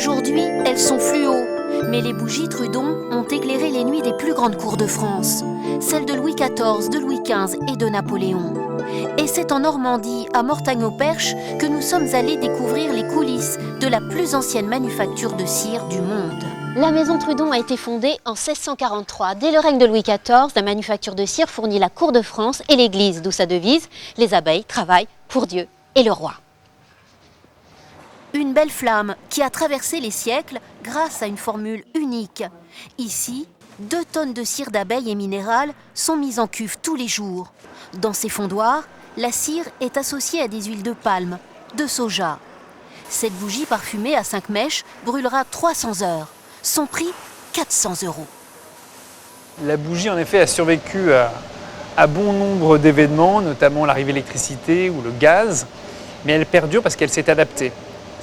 Aujourd'hui, elles sont fluo, mais les bougies Trudon ont éclairé les nuits des plus grandes cours de France, celles de Louis XIV, de Louis XV et de Napoléon. Et c'est en Normandie, à Mortagne-au-Perche, que nous sommes allés découvrir les coulisses de la plus ancienne manufacture de cire du monde. La maison Trudon a été fondée en 1643. Dès le règne de Louis XIV, la manufacture de cire fournit la cour de France et l'église, d'où sa devise « Les abeilles travaillent pour Dieu et le roi ». Une belle flamme qui a traversé les siècles grâce à une formule unique. Ici, 2 tonnes de cire d'abeilles et minérales sont mises en cuve tous les jours. Dans ces fondoirs, la cire est associée à des huiles de palme, de soja. Cette bougie parfumée à 5 mèches brûlera 300 heures. Son prix, 400 €. La bougie, en effet, a survécu à bon nombre d'événements, notamment l'arrivée de l'électricité ou le gaz, mais elle perdure parce qu'elle s'est adaptée.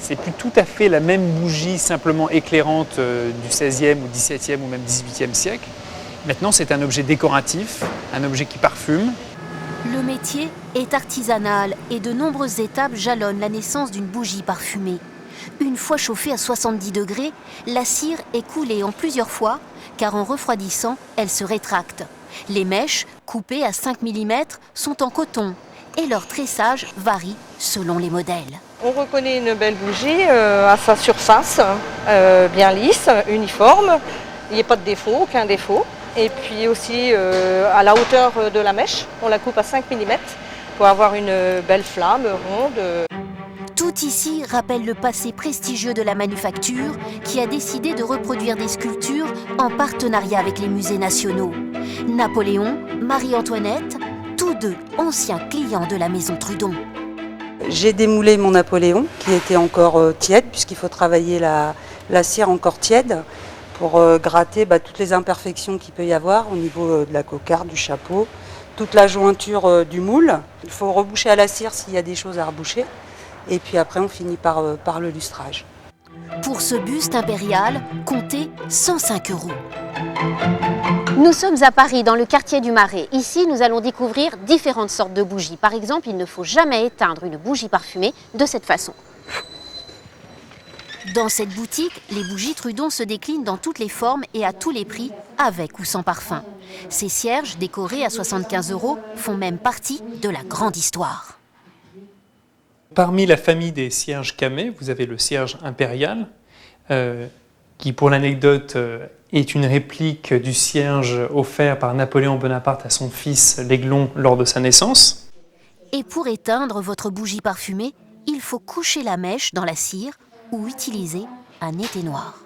C'est plus tout à fait la même bougie simplement éclairante du XVIe ou XVIIe ou même XVIIIe siècle. Maintenant, c'est un objet décoratif, un objet qui parfume. Le métier est artisanal et de nombreuses étapes jalonnent la naissance d'une bougie parfumée. Une fois chauffée à 70 degrés, la cire est coulée en plusieurs fois, car en refroidissant, elle se rétracte. Les mèches, coupées à 5 mm, sont en coton et leur tressage varie selon les modèles. On reconnaît une belle bougie à sa surface, bien lisse, uniforme. Il n'y a pas de défaut, aucun défaut. Et puis aussi à la hauteur de la mèche, on la coupe à 5 mm pour avoir une belle flamme ronde. Tout ici rappelle le passé prestigieux de la manufacture qui a décidé de reproduire des sculptures en partenariat avec les musées nationaux. Napoléon, Marie-Antoinette, tous deux anciens clients de la maison Trudon. J'ai démoulé mon Napoléon qui était encore tiède, puisqu'il faut travailler la cire encore tiède pour gratter toutes les imperfections qu'il peut y avoir au niveau de la cocarde, du chapeau, toute la jointure du moule. Il faut reboucher à la cire s'il y a des choses à reboucher. Et puis après, on finit par le lustrage. Pour ce buste impérial, comptez 105 €. Nous sommes à Paris, dans le quartier du Marais. Ici, nous allons découvrir différentes sortes de bougies. Par exemple, il ne faut jamais éteindre une bougie parfumée de cette façon. Dans cette boutique, les bougies Trudon se déclinent dans toutes les formes et à tous les prix, avec ou sans parfum. Ces cierges, décorés à 75 €, font même partie de la grande histoire. Parmi la famille des cierges camés, vous avez le cierge impérial, qui, pour l'anecdote, est une réplique du cierge offert par Napoléon Bonaparte à son fils l'Aiglon lors de sa naissance. Et pour éteindre votre bougie parfumée, il faut coucher la mèche dans la cire ou utiliser un éteignoir.